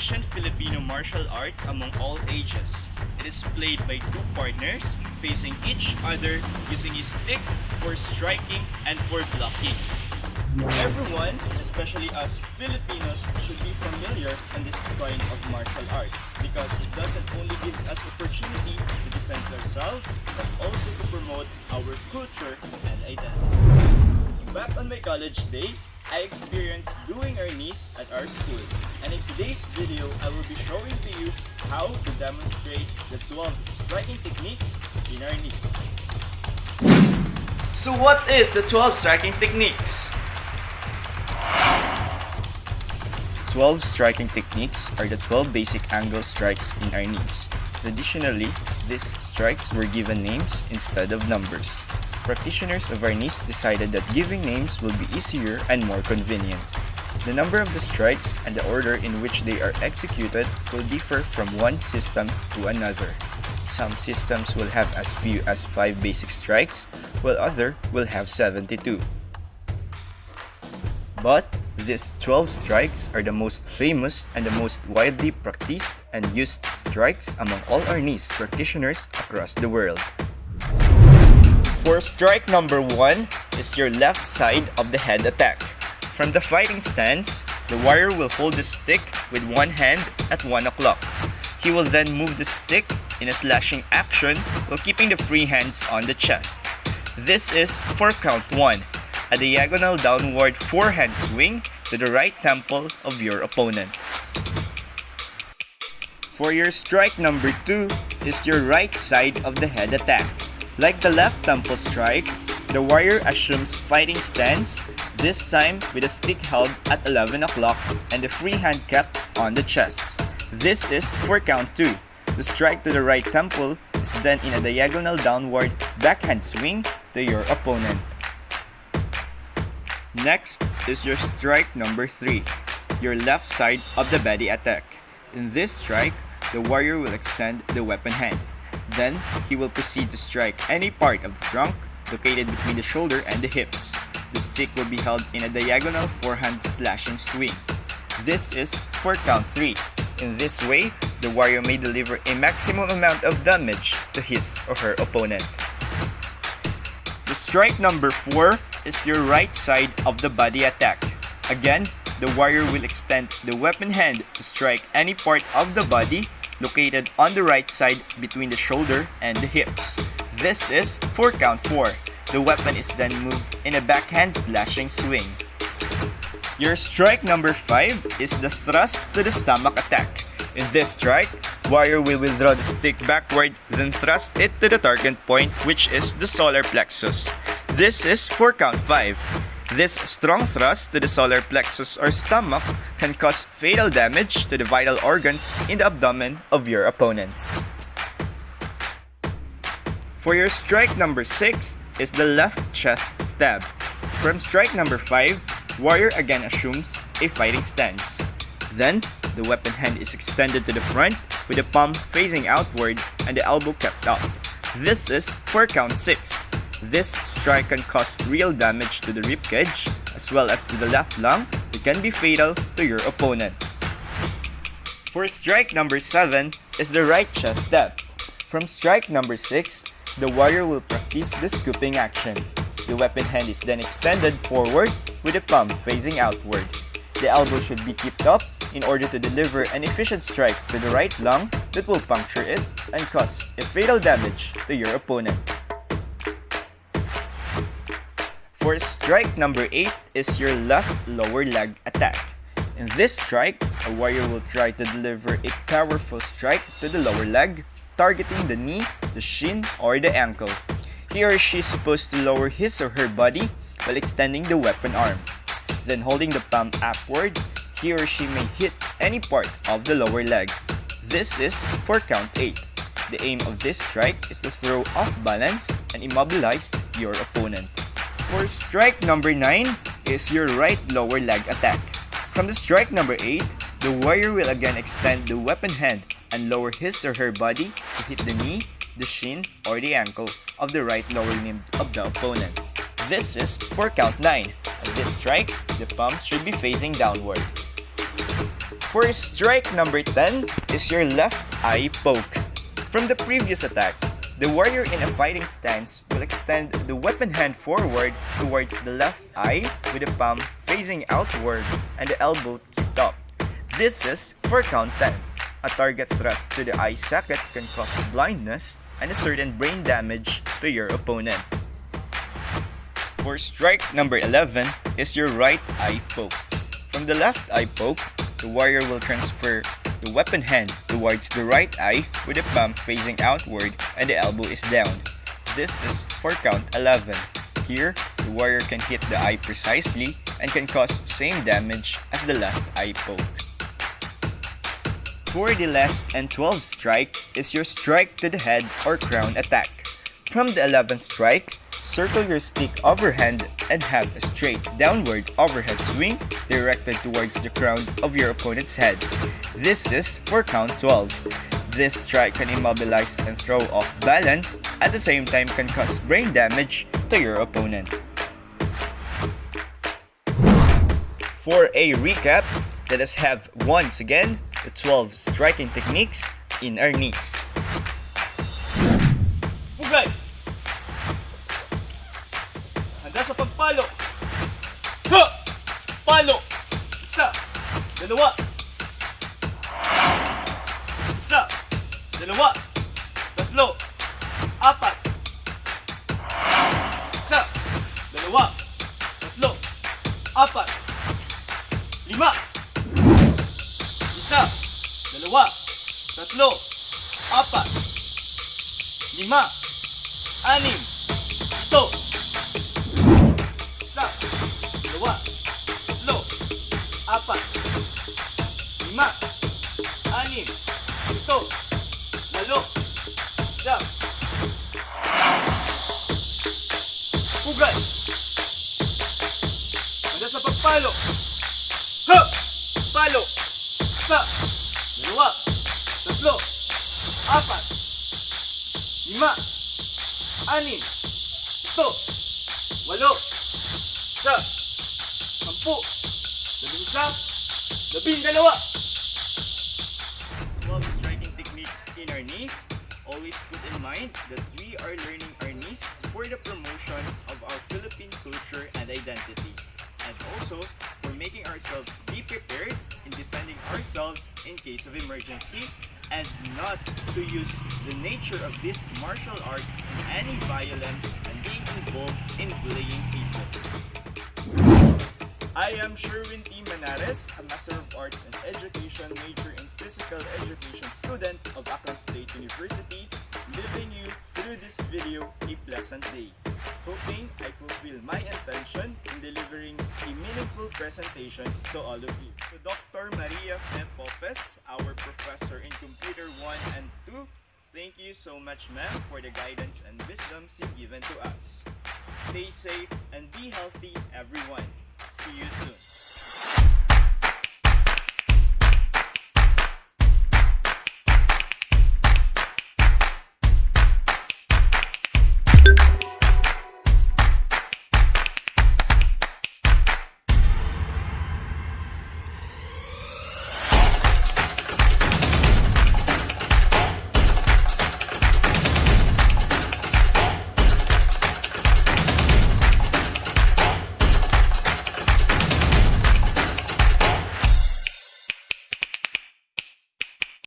ancient Filipino martial art among all ages. It is played by two partners facing each other using a stick for striking and for blocking. Everyone, especially us Filipinos, should be familiar in this kind of martial arts because it doesn't only gives us opportunity to defend ourselves but also to promote our culture and identity. Back on my college days, I experienced doing Arnis at our school, and in today's video, I will be showing to you how to demonstrate the 12 striking techniques in Arnis. So what is the 12 striking techniques? 12 striking techniques are the 12 basic angle strikes in Arnis. Traditionally, these strikes were given names instead of numbers. Practitioners of Arnis decided that giving names will be easier and more convenient. The number of the strikes and the order in which they are executed will differ from one system to another. Some systems will have as few as 5 basic strikes, while others will have 72. But these 12 strikes are the most famous and the most widely practiced and used strikes among all Arnis practitioners across the world. For strike number 1 is your left side of the head attack. From the fighting stance, the warrior will hold the stick with one hand at 1 o'clock. He will then move the stick in a slashing action while keeping the free hands on the chest. This is for count 1, a diagonal downward forehand swing to the right temple of your opponent. For your strike number 2 is your right side of the head attack. Like the left temple strike, the warrior assumes fighting stance, this time with a stick held at 11 o'clock and the free hand kept on the chest. This is for count 2. The strike to the right temple is then in a diagonal downward backhand swing to your opponent. Next is your strike number 3, your left side of the body attack. In this strike, the warrior will extend the weapon hand. Then, he will proceed to strike any part of the trunk located between the shoulder and the hips. The stick will be held in a diagonal forehand slashing swing. This is for count 3. In this way, the warrior may deliver a maximum amount of damage to his or her opponent. The strike number 4 is your right side of the body attack. Again, the warrior will extend the weapon hand to strike any part of the body located on the right side between the shoulder and the hips. This is for count 4. The weapon is then moved in a backhand slashing swing. Your strike number 5 is the thrust to the stomach attack. In this strike, warrior will withdraw the stick backward, then thrust it to the target point, which is the solar plexus. This is for count 5. This strong thrust to the solar plexus or stomach can cause fatal damage to the vital organs in the abdomen of your opponents. For your strike number 6 is the left chest stab. From strike number 5, warrior again assumes a fighting stance. Then, the weapon hand is extended to the front with the palm facing outward and the elbow kept up. This is for count 6. This strike can cause real damage to the ribcage as well as to the left lung. It can be fatal to your opponent. For strike number 7 is the right chest stab. From strike number 6, the warrior will practice the scooping action. The weapon hand is then extended forward with the palm facing outward. The elbow should be kept up in order to deliver an efficient strike to the right lung that will puncture it and cause a fatal damage to your opponent. For strike number 8 is your left lower leg attack. In this strike, a warrior will try to deliver a powerful strike to the lower leg, targeting the knee, the shin, or the ankle. He or she is supposed to lower his or her body while extending the weapon arm. Then holding the palm upward, he or she may hit any part of the lower leg. This is for count 8. The aim of this strike is to throw off balance and immobilize your opponent. For strike number 9 is your right lower leg attack. From the strike number 8, the warrior will again extend the weapon hand and lower his or her body to hit the knee, the shin, or the ankle of the right lower limb of the opponent. This is for count 9. At this strike, the palms should be facing downward. For strike number 10 is your left eye poke. From the previous attack, the warrior in a fighting stance will extend the weapon hand forward towards the left eye with the palm facing outward and the elbow kept up. This is for count 10. A target thrust to the eye socket can cause blindness and a certain brain damage to your opponent. For strike number 11 is your right eye poke. From the left eye poke, the warrior will transfer the weapon hand towards the right eye with the palm facing outward and the elbow is down. This is for count 11. Here, the warrior can hit the eye precisely and can cause same damage as the left eye poke. For the last and 12th strike is your strike to the head or crown attack. From the 11th strike, circle your stick overhand and have a straight downward overhead swing directed towards the crown of your opponent's head. This is for count 12. This strike can immobilize and throw off balance, at the same time can cause brain damage to your opponent. For a recap, let us have once again the 12 striking techniques in Arnis. Pugay! Handa sa pagpalo! Ha! Palo! Isa! Dalawa! Isa! Dalawa! Tatlo! Apat! Isa! Dalawa! Tatlo! Apat! Lima! Isa! Dalawa! Tatlo! Apat! Lima! Anim! Ito! Isa! Dalawa! Tatlo! Apat! Lima! Anim! Ito! Walo! Isa! Pugay! Handa sa pagpalo! Ha! Palo! Isa! Dalawa! Tatlo! Apat! Lima! Anim! Ito! Walo! Isa! 10! 11! 12 striking techniques in Arnis. Always put in mind that we are learning Arnis for the promotion of our Philippine culture and identity, and also for making ourselves be prepared in defending ourselves in case of emergency, and not to use the nature of this martial arts in any violence and being involved in bullying people. I am Sherwin T. Manares, a Master of Arts and Education major in Physical Education student of Akron State University, leaving you through this video a pleasant day. Hoping I fulfill my intention in delivering a meaningful presentation to all of you. To Dr. Maria F. Popes, our professor in Computer 1 and 2, thank you so much, ma'am, for the guidance and wisdoms you've given to us. Stay safe and be healthy, everyone. See you soon.